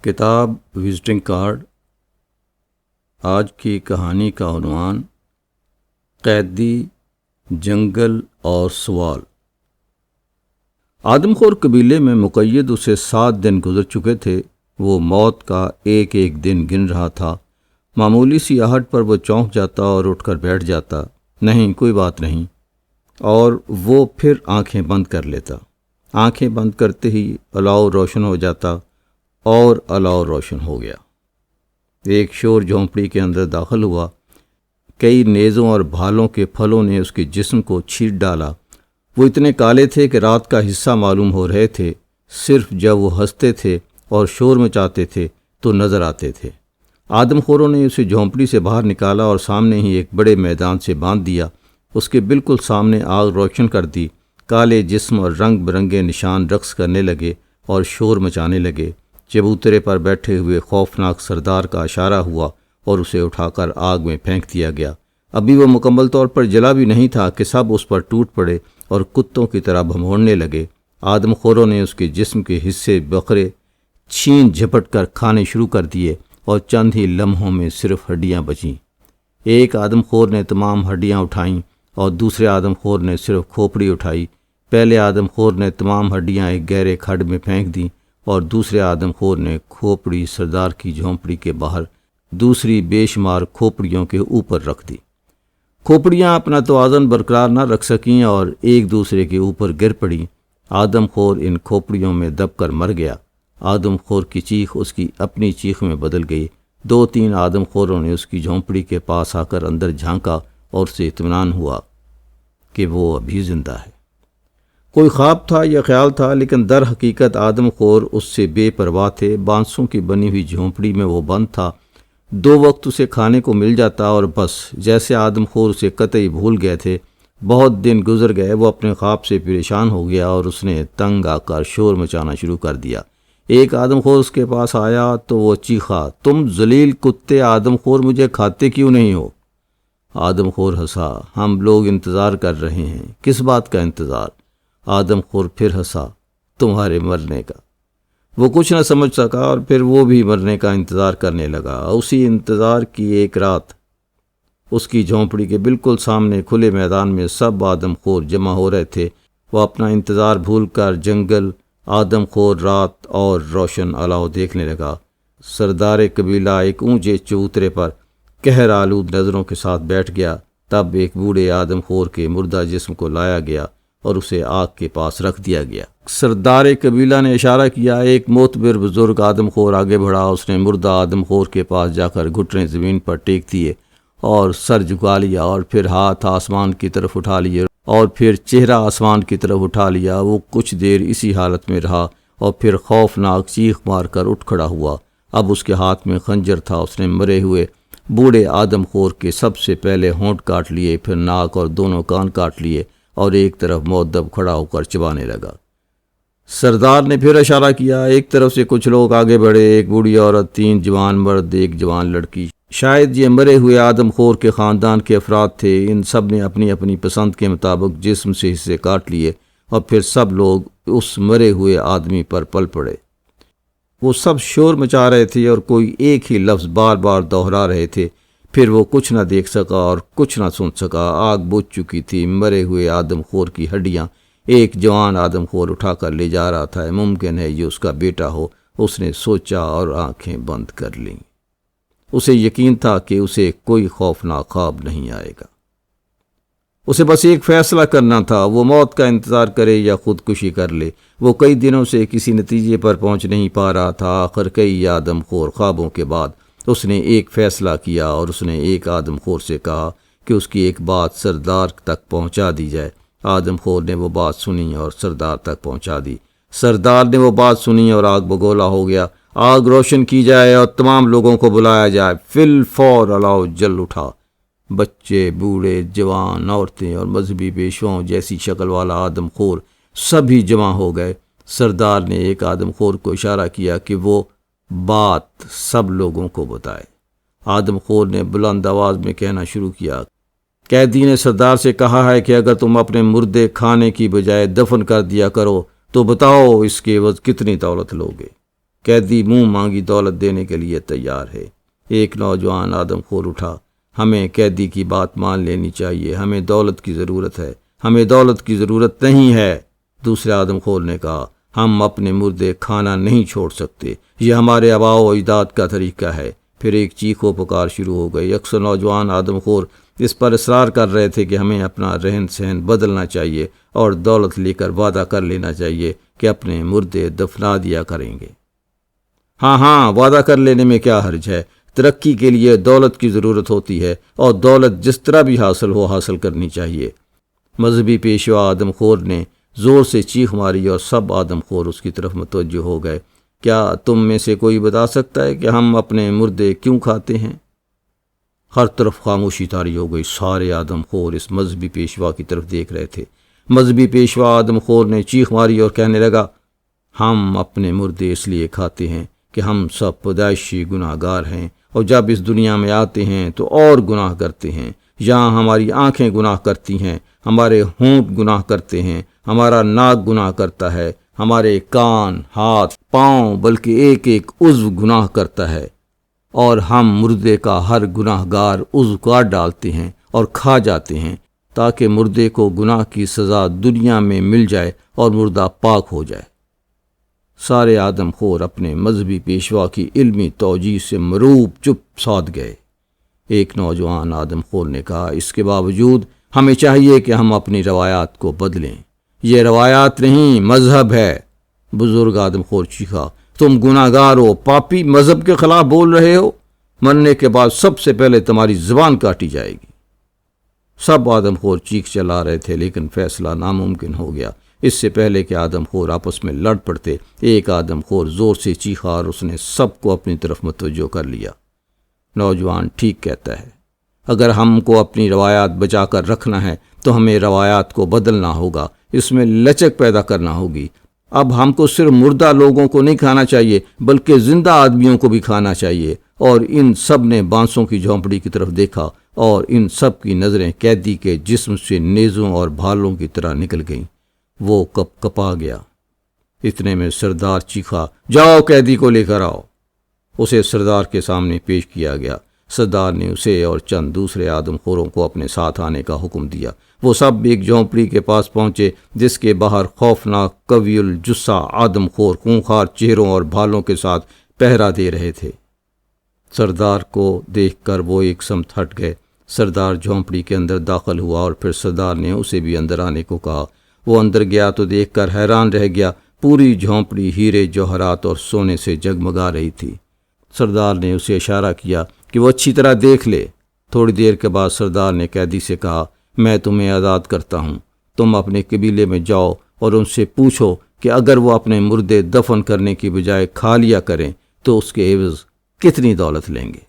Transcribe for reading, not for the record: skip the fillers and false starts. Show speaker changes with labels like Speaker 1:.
Speaker 1: کتاب visiting card. آج کی کہانی کا عنوان قیدی، جنگل اور سوال۔ آدم خور قبیلے میں مقید اسے 7 دن گزر چکے تھے۔ وہ موت کا ایک ایک دن گن رہا تھا۔ معمولی سی آہٹ پر وہ چونک جاتا اور اٹھ کر بیٹھ جاتا، نہیں کوئی بات نہیں، اور وہ پھر آنکھیں بند کر لیتا۔ آنکھیں بند کرتے ہی الاؤ روشن ہو جاتا اور الاؤ روشن ہو گیا۔ ایک شور جھونپڑی کے اندر داخل ہوا۔ کئی نیزوں اور بھالوں کے پھلوں نے اس کے جسم کو چھیٹ ڈالا۔ وہ اتنے کالے تھے کہ رات کا حصہ معلوم ہو رہے تھے۔ صرف جب وہ ہنستے تھے اور شور مچاتے تھے تو نظر آتے تھے۔ آدم خوروں نے اسے جھونپڑی سے باہر نکالا اور سامنے ہی ایک بڑے میدان سے باندھ دیا۔ اس کے بالکل سامنے آگ روشن کر دی۔ کالے جسم اور رنگ برنگے نشان رقص کرنے لگے اور شور مچانے لگے۔ چبوترے پر بیٹھے ہوئے خوفناک سردار کا اشارہ ہوا اور اسے اٹھا کر آگ میں پھینک دیا گیا۔ ابھی وہ مکمل طور پر جلا بھی نہیں تھا کہ سب اس پر ٹوٹ پڑے اور کتوں کی طرح بھنبھوڑنے لگے۔ آدم خوروں نے اس کے جسم کے حصے بکھرے چھین جھپٹ کر کھانے شروع کر دیے اور چند ہی لمحوں میں صرف ہڈیاں بچیں۔ ایک آدم خور نے تمام ہڈیاں اٹھائیں اور دوسرے آدم خور نے صرف کھوپڑی اٹھائی۔ پہلے آدم خور نے تمام ہڈیاں ایک گہرے کھڈ میں پھینک دیں اور دوسرے آدم خور نے کھوپڑی سردار کی جھونپڑی کے باہر دوسری بے شمار کھوپڑیوں کے اوپر رکھ دی۔ کھوپڑیاں اپنا توازن برقرار نہ رکھ سکیں اور ایک دوسرے کے اوپر گر پڑیں۔ آدم خور ان کھوپڑیوں میں دب کر مر گیا۔ آدم خور کی چیخ اس کی اپنی چیخ میں بدل گئی۔ 2-3 آدم خوروں نے اس کی جھونپڑی کے پاس آ کر اندر جھانکا اور اسے اطمینان ہوا کہ وہ ابھی زندہ ہے۔ کوئی خواب تھا یا خیال تھا، لیکن در حقیقت آدم خور اس سے بے پرواہ تھے۔ بانسوں کی بنی ہوئی جھونپڑی میں وہ بند تھا۔ 2 وقت اسے کھانے کو مل جاتا اور بس، جیسے آدم خور اسے قطعی بھول گئے تھے۔ بہت دن گزر گئے۔ وہ اپنے خواب سے پریشان ہو گیا اور اس نے تنگ آ کر شور مچانا شروع کر دیا۔ ایک آدم خور اس کے پاس آیا تو وہ چیخا، تم ذلیل کتے آدم خور مجھے کھاتے کیوں نہیں ہو؟ آدم خور ہنسا، ہم لوگ انتظار کر رہے ہیں۔ کس بات کا انتظار؟ آدم خور پھر ہنسا، تمہارے مرنے کا۔ وہ کچھ نہ سمجھ سکا اور پھر وہ بھی مرنے کا انتظار کرنے لگا۔ اسی انتظار کی ایک رات اس کی جھونپڑی کے بالکل سامنے کھلے میدان میں سب آدم خور جمع ہو رہے تھے۔ وہ اپنا انتظار بھول کر جنگل، آدم خور، رات اور روشن الاؤ دیکھنے لگا۔ سردار قبیلہ ایک اونچے چبوترے پر قہر آلود نظروں کے ساتھ بیٹھ گیا۔ تب ایک بوڑھے آدم خور کے مردہ جسم کو لایا گیا اور اسے آگ کے پاس رکھ دیا گیا۔ سردار قبیلہ نے اشارہ کیا۔ ایک معتبر بزرگ آدم خور آگے بڑھا۔ اس نے مردہ آدم خور کے پاس جا کر گھٹنے زمین پر ٹیک دیے اور سر جھکا لیا اور پھر ہاتھ آسمان کی طرف اٹھا لیے اور پھر چہرہ آسمان کی طرف اٹھا لیا۔ وہ کچھ دیر اسی حالت میں رہا اور پھر خوفناک چیخ مار کر اٹھ کھڑا ہوا۔ اب اس کے ہاتھ میں خنجر تھا۔ اس نے مرے ہوئے بوڑھے آدم خور کے سب سے پہلے ہونٹ کاٹ لیے، پھر ناک اور دونوں کان کاٹ لیے اور ایک طرف مؤدب کھڑا ہو کر چبانے لگا۔ سردار نے پھر اشارہ کیا۔ ایک طرف سے کچھ لوگ آگے بڑھے، ایک بوڑھی عورت، 3 جوان مرد، ایک جوان لڑکی۔ شاید یہ مرے ہوئے آدم خور کے خاندان کے افراد تھے۔ ان سب نے اپنی اپنی پسند کے مطابق جسم سے حصے کاٹ لیے اور پھر سب لوگ اس مرے ہوئے آدمی پر پل پڑے۔ وہ سب شور مچا رہے تھے اور کوئی ایک ہی لفظ بار بار دہرا رہے تھے۔ پھر وہ کچھ نہ دیکھ سکا اور کچھ نہ سن سکا۔ آگ بجھ چکی تھی۔ مرے ہوئے آدم خور کی ہڈیاں ایک جوان آدم خور اٹھا کر لے جا رہا تھا۔ ممکن ہے یہ اس کا بیٹا ہو، اس نے سوچا اور آنکھیں بند کر لیں۔ اسے یقین تھا کہ اسے کوئی خوفناک خواب نہیں آئے گا۔ اسے بس ایک فیصلہ کرنا تھا، وہ موت کا انتظار کرے یا خودکشی کر لے۔ وہ کئی دنوں سے کسی نتیجے پر پہنچ نہیں پا رہا تھا۔ آخر کئی آدم خور خوابوں کے بعد اس نے ایک فیصلہ کیا اور اس نے ایک آدم خور سے کہا کہ اس کی ایک بات سردار تک پہنچا دی جائے۔ آدم خور نے وہ بات سنی اور سردار تک پہنچا دی۔ سردار نے وہ بات سنی اور آگ بگولا ہو گیا۔ آگ روشن کی جائے اور تمام لوگوں کو بلایا جائے۔ فی الفور الاؤ جل اٹھا۔ بچے، بوڑھے، جوان، عورتیں اور مذہبی پیشواؤں جیسی شکل والا آدم خور سبھی جمع ہو گئے۔ سردار نے ایک آدم خور کو اشارہ کیا کہ وہ بات سب لوگوں کو بتائے۔ آدم خور نے بلند آواز میں کہنا شروع کیا، قیدی نے سردار سے کہا ہے کہ اگر تم اپنے مردے کھانے کی بجائے دفن کر دیا کرو تو بتاؤ اس کے عوض کتنی دولت لوگے؟ قیدی منہ مانگی دولت دینے کے لیے تیار ہے۔ ایک نوجوان آدم خور اٹھا، ہمیں قیدی کی بات مان لینی چاہیے، ہمیں دولت کی ضرورت ہے۔ ہمیں دولت کی ضرورت نہیں ہے، دوسرے آدم خور نے کہا، ہم اپنے مردے کھانا نہیں چھوڑ سکتے، یہ ہمارے آباء و اجداد کا طریقہ ہے۔ پھر ایک چیخ و پکار شروع ہو گئی۔ اکثر نوجوان آدم خور اس پر اصرار کر رہے تھے کہ ہمیں اپنا رہن سہن بدلنا چاہیے اور دولت لے کر وعدہ کر لینا چاہیے کہ اپنے مردے دفنا دیا کریں گے۔ ہاں، وعدہ کر لینے میں کیا حرج ہے؟ ترقی کے لیے دولت کی ضرورت ہوتی ہے اور دولت جس طرح بھی حاصل کرنی چاہیے۔ مذہبی پیشوا آدم خور نے زور سے چیخ ماری اور سب آدم خور اس کی طرف متوجہ ہو گئے۔ کیا تم میں سے کوئی بتا سکتا ہے کہ ہم اپنے مردے کیوں کھاتے ہیں؟ ہر طرف خاموشی طاری ہو گئی۔ سارے آدم خور اس مذہبی پیشوا کی طرف دیکھ رہے تھے۔ مذہبی پیشوا آدم خور نے چیخ ماری اور کہنے لگا، ہم اپنے مردے اس لیے کھاتے ہیں کہ ہم سب پیدائشی گناہ گار ہیں، اور جب اس دنیا میں آتے ہیں تو اور گناہ کرتے ہیں۔ یہاں ہماری آنکھیں گناہ کرتی ہیں، ہمارے ہونٹ گناہ کرتے ہیں، ہمارا ناک گناہ کرتا ہے، ہمارے کان، ہاتھ، پاؤں، بلکہ ایک ایک عضو گناہ کرتا ہے، اور ہم مردے کا ہر گناہ گار عضو کاٹ ڈالتے ہیں اور کھا جاتے ہیں تاکہ مردے کو گناہ کی سزا دنیا میں مل جائے اور مردہ پاک ہو جائے۔ سارے آدم خور اپنے مذہبی پیشوا کی علمی توجیہ سے مروب چپ ساد گئے۔ ایک نوجوان آدم خور نے کہا، اس کے باوجود ہمیں چاہیے کہ ہم اپنی روایات کو بدلیں۔ یہ روایات نہیں، مذہب ہے۔ بزرگ آدم خور چیخا، تم گناہ گار ہو، پاپی، مذہب کے خلاف بول رہے ہو؟ مرنے کے بعد سب سے پہلے تمہاری زبان کاٹی جائے گی۔ سب آدم خور چیخ چلا رہے تھے، لیکن فیصلہ ناممکن ہو گیا۔ اس سے پہلے کہ آدم خور آپس میں لڑ پڑتے، ایک آدم خور زور سے چیخا اور اس نے سب کو اپنی طرف متوجہ کر لیا۔ نوجوان ٹھیک کہتا ہے، اگر ہم کو اپنی روایات بچا کر رکھنا ہے تو ہمیں روایات کو بدلنا ہوگا، اس میں لچک پیدا کرنا ہوگی۔ اب ہم کو صرف مردہ لوگوں کو نہیں کھانا چاہیے بلکہ زندہ آدمیوں کو بھی کھانا چاہیے۔ اور ان سب نے بانسوں کی جھونپڑی کی طرف دیکھا اور ان سب کی نظریں قیدی کے جسم سے نیزوں اور بھالوں کی طرح نکل گئیں۔ وہ کپ کپا گیا۔ اتنے میں سردار چیخا، جاؤ قیدی کو لے کر آؤ۔ اسے سردار کے سامنے پیش کیا گیا۔ سردار نے اسے اور چند دوسرے آدم خوروں کو اپنے ساتھ آنے کا حکم دیا۔ وہ سب ایک جھونپڑی کے پاس پہنچے جس کے باہر خوفناک قوی الجثہ آدم خور خونخوار چہروں اور بھالوں کے ساتھ پہرا دے رہے تھے۔ سردار کو دیکھ کر وہ ایک سمت ہٹ گئے۔ سردار جھونپڑی کے اندر داخل ہوا اور پھر سردار نے اسے بھی اندر آنے کو کہا۔ وہ اندر گیا تو دیکھ کر حیران رہ گیا۔ پوری جھونپڑی ہیرے جوہرات اور سونے سے جگمگا رہی تھی۔ سردار نے اسے اشارہ کیا کہ وہ اچھی طرح دیکھ لے۔ تھوڑی دیر کے بعد سردار نے قیدی سے کہا، میں تمہیں آزاد کرتا ہوں، تم اپنے قبیلے میں جاؤ اور ان سے پوچھو کہ اگر وہ اپنے مردے دفن کرنے کی بجائے کھا لیا کریں تو اس کے عوض کتنی دولت لیں گے۔